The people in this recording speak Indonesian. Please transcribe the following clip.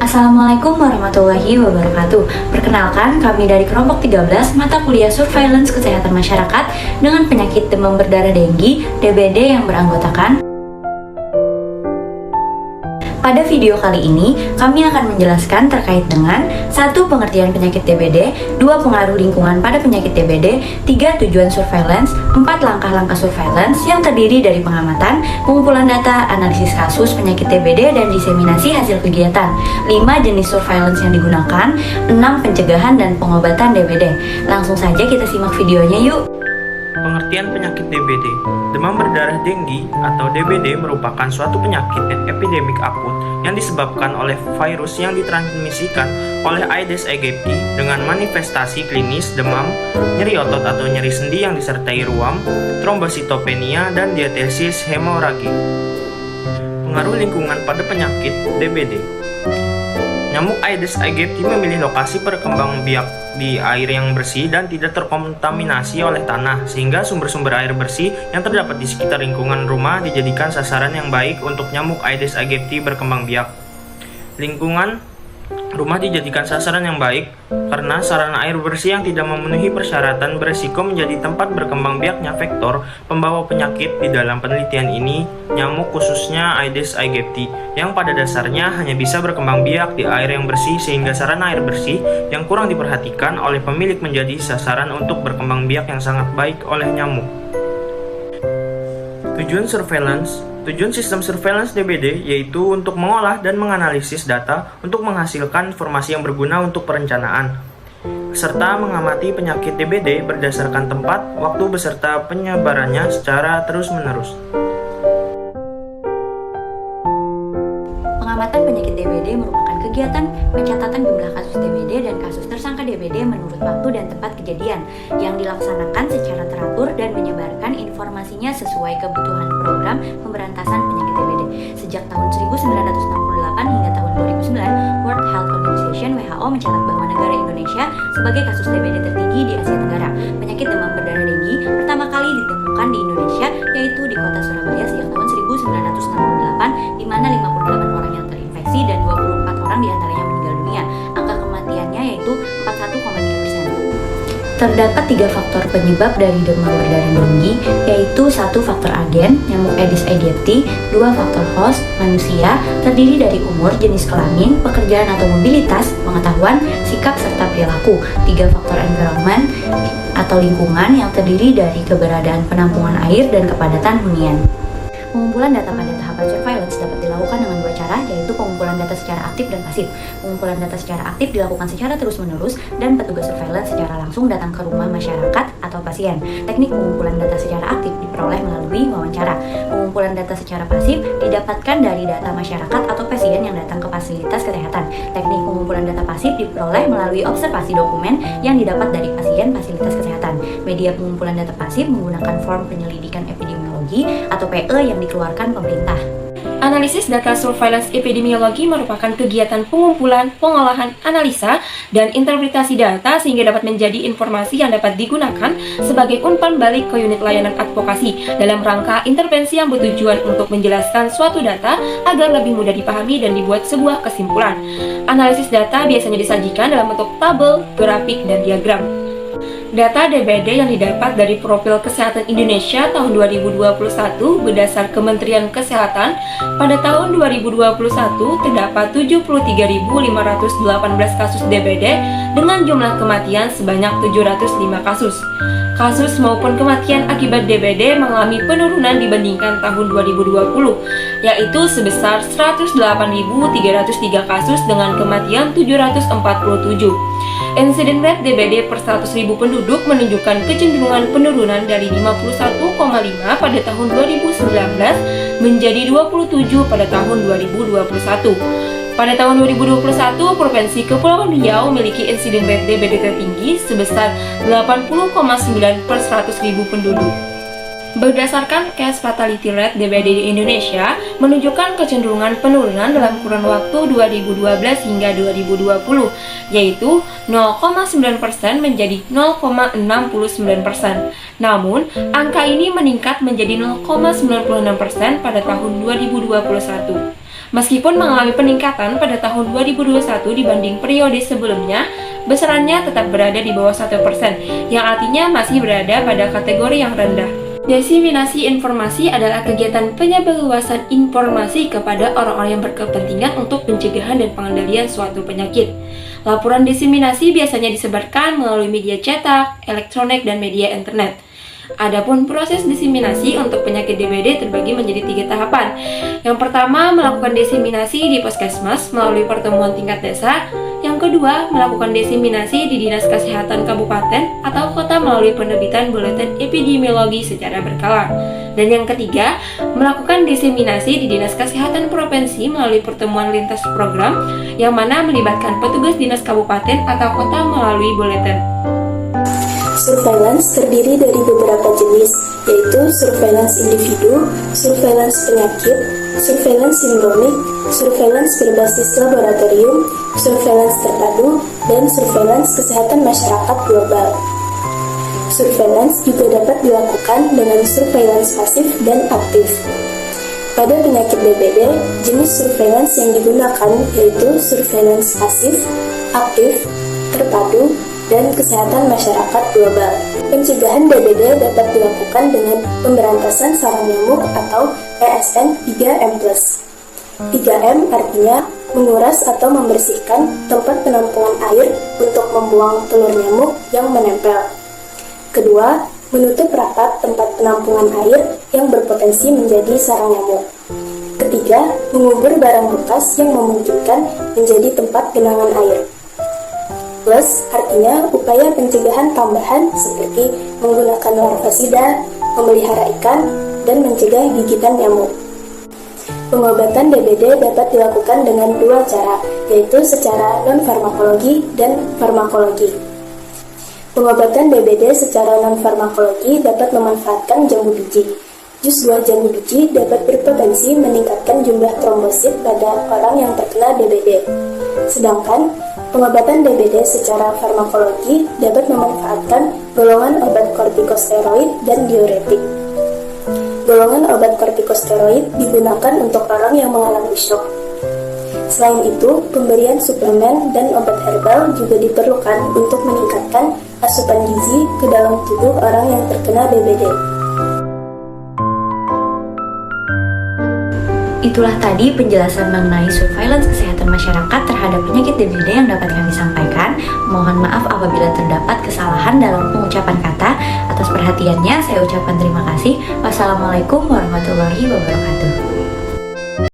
Assalamualaikum warahmatullahi wabarakatuh. Perkenalkan, kami dari kelompok 13 mata kuliah Surveillance Kesehatan Masyarakat dengan penyakit demam berdarah denggi (DBD) yang beranggotakan. Pada video kali ini, kami akan menjelaskan terkait dengan 1. Pengertian penyakit DBD, 2. Pengaruh lingkungan pada penyakit DBD, 3. Tujuan surveillance, 4. Langkah-langkah surveillance yang terdiri dari pengamatan, pengumpulan data, analisis kasus penyakit DBD, dan diseminasi hasil kegiatan, 5. Jenis surveillance yang digunakan, 6. Pencegahan dan pengobatan DBD. Langsung saja kita simak videonya yuk. Pengertian penyakit DBD. Demam berdarah denggi atau DBD merupakan suatu penyakit epidemik akut yang disebabkan oleh virus yang ditransmisikan oleh Aedes aegypti dengan manifestasi klinis demam, nyeri otot atau nyeri sendi yang disertai ruam, trombositopenia, dan diatesis hemoragi. Pengaruh lingkungan pada penyakit DBD. Nyamuk Aedes aegypti memilih lokasi berkembang biak di air yang bersih dan tidak terkontaminasi oleh tanah, sehingga sumber-sumber air bersih yang terdapat di sekitar lingkungan rumah dijadikan sasaran yang baik untuk nyamuk Aedes aegypti berkembang biak. Lingkungan rumah dijadikan sasaran yang baik karena sarana air bersih yang tidak memenuhi persyaratan beresiko menjadi tempat berkembang biaknya vektor pembawa penyakit. Di dalam penelitian ini, nyamuk khususnya Aedes aegypti yang pada dasarnya hanya bisa berkembang biak di air yang bersih, sehingga sarana air bersih yang kurang diperhatikan oleh pemilik menjadi sasaran untuk berkembang biak yang sangat baik oleh nyamuk. Tujuan surveillance. Tujuan sistem surveillance DBD yaitu untuk mengolah dan menganalisis data untuk menghasilkan informasi yang berguna untuk perencanaan, serta mengamati penyakit DBD berdasarkan tempat, waktu, beserta penyebarannya secara terus-menerus. Pengamatan penyakit DBD merupakan kegiatan pencatatan jumlah kasus DBD dan kasus tersangka DBD menurut waktu dan tempat kejadian yang dilaksanakan secara teratur dan menyebarkan informasinya sesuai kebutuhan program pemberantasan penyakit DBD. Sejak tahun 1968 hingga tahun 2009, World Health Organization (WHO) mencatat bahwa negara Indonesia sebagai kasus DBD tertinggi di Asia Tenggara. Penyakit demam berdarah denggi pertama kali ditemukan di Indonesia yaitu di kota Surabaya sejak tahun 1968, di mana 58 orang yang terinfeksi dan 24 orang diantaranya meninggal dunia. Angka kematiannya yaitu 41,3%. Terdapat 3 faktor penyebab dari demam berdarah denggi, yaitu 1. Faktor agen, nyamuk Aedes aegypti, 2. Faktor host, manusia, terdiri dari umur, jenis kelamin, pekerjaan atau mobilitas, pengetahuan, sikap, serta perilaku, 3. Faktor environment atau lingkungan yang terdiri dari keberadaan penampungan air dan kepadatan hunian. Pengumpulan data pada tahapan surveillance dapat dilakukan dengan 2 cara, yaitu pengumpulan data secara aktif dan pasif. Pengumpulan data secara aktif dilakukan secara terus-menerus dan petugas surveillance secara langsung datang ke rumah masyarakat atau pasien. Teknik pengumpulan data secara aktif diperoleh melalui wawancara. Pengumpulan data secara pasif didapatkan dari data masyarakat atau pasien yang datang ke fasilitas kesehatan. Teknik pengumpulan data pasif diperoleh melalui observasi dokumen yang didapat dari pasien fasilitas kesehatan. Media pengumpulan data pasif menggunakan form penyelidikan epidemiologi atau PE yang dikeluarkan pemerintah. Analisis data surveillance epidemiologi merupakan kegiatan pengumpulan, pengolahan, analisa, dan interpretasi data sehingga dapat menjadi informasi yang dapat digunakan sebagai umpan balik ke unit layanan advokasi dalam rangka intervensi yang bertujuan untuk menjelaskan suatu data agar lebih mudah dipahami dan dibuat sebuah kesimpulan. Analisis data biasanya disajikan dalam bentuk tabel, grafik, dan diagram. Data DBD yang didapat dari Profil Kesehatan Indonesia tahun 2021 berdasar Kementerian Kesehatan, pada tahun 2021 terdapat 73.518 kasus DBD dengan jumlah kematian sebanyak 705 kasus. Kasus maupun kematian akibat DBD mengalami penurunan dibandingkan tahun 2020, yaitu sebesar 108.303 kasus dengan kematian 747. Insiden rate DBD per 100.000 penduduk menunjukkan kecenderungan penurunan dari 51,5 pada tahun 2019 menjadi 27 pada tahun 2021. Pada tahun 2021, Provinsi Kepulauan Riau memiliki insiden rate DBD tertinggi sebesar 80,9 per 100.000 penduduk. Berdasarkan case fatality rate DBD di Indonesia menunjukkan kecenderungan penurunan dalam kurun waktu 2012 hingga 2020, yaitu 0,9% menjadi 0,69%. Namun, angka ini meningkat menjadi 0,96% pada tahun 2021. Meskipun mengalami peningkatan pada tahun 2021 dibanding periode sebelumnya, besarannya tetap berada di bawah 1%, yang artinya masih berada pada kategori yang rendah. Diseminasi informasi adalah kegiatan penyebarluasan informasi kepada orang-orang yang berkepentingan untuk pencegahan dan pengendalian suatu penyakit. Laporan diseminasi biasanya disebarkan melalui media cetak, elektronik, dan media internet. Adapun proses diseminasi untuk penyakit DBD terbagi menjadi 3 tahapan. Yang pertama, melakukan diseminasi di puskesmas melalui pertemuan tingkat desa. Yang kedua, melakukan diseminasi di Dinas Kesehatan Kabupaten atau Kota melalui penerbitan buletin epidemiologi secara berkala. Dan yang ketiga, melakukan diseminasi di Dinas Kesehatan Provinsi melalui pertemuan lintas program yang mana melibatkan petugas Dinas Kabupaten atau Kota melalui buletin. Surveillance terdiri dari beberapa jenis, yaitu surveillance individu, surveillance penyakit, surveillance sindromik, surveillance berbasis laboratorium, surveillance terpadu, dan surveillance kesehatan masyarakat global. Surveillance juga dapat dilakukan dengan surveillance pasif dan aktif. Pada penyakit DBD, jenis surveillance yang digunakan yaitu surveillance pasif, aktif, terpadu, dan kesehatan masyarakat global. Pencegahan DBD dapat dilakukan dengan pemberantasan sarang nyamuk atau PSN 3M+. 3M artinya menguras atau membersihkan tempat penampungan air untuk membuang telur nyamuk yang menempel. Kedua, menutup rapat tempat penampungan air yang berpotensi menjadi sarang nyamuk. Ketiga, mengubur barang bekas yang memungkinkan menjadi tempat genangan air. Plus artinya upaya pencegahan tambahan seperti menggunakan larvasida, memelihara ikan, dan mencegah gigitan nyamuk. Pengobatan DBD dapat dilakukan dengan 2 cara, yaitu secara non-farmakologi dan farmakologi. Pengobatan DBD secara non-farmakologi dapat memanfaatkan jambu biji. Jus buah jambu biji dapat berpotensi meningkatkan jumlah trombosit pada orang yang terkena DBD. Sedangkan pengobatan DBD secara farmakologi dapat memanfaatkan golongan obat kortikosteroid dan diuretik. Golongan obat kortikosteroid digunakan untuk orang yang mengalami shock. Selain itu, pemberian suplemen dan obat herbal juga diperlukan untuk meningkatkan asupan gizi ke dalam tubuh orang yang terkena DBD. Itulah tadi penjelasan mengenai surveillance kesehatan masyarakat terhadap penyakit DBD yang dapat kami sampaikan. Mohon maaf apabila terdapat kesalahan dalam pengucapan kata. Atas perhatiannya, saya ucapkan terima kasih. Wassalamualaikum warahmatullahi wabarakatuh.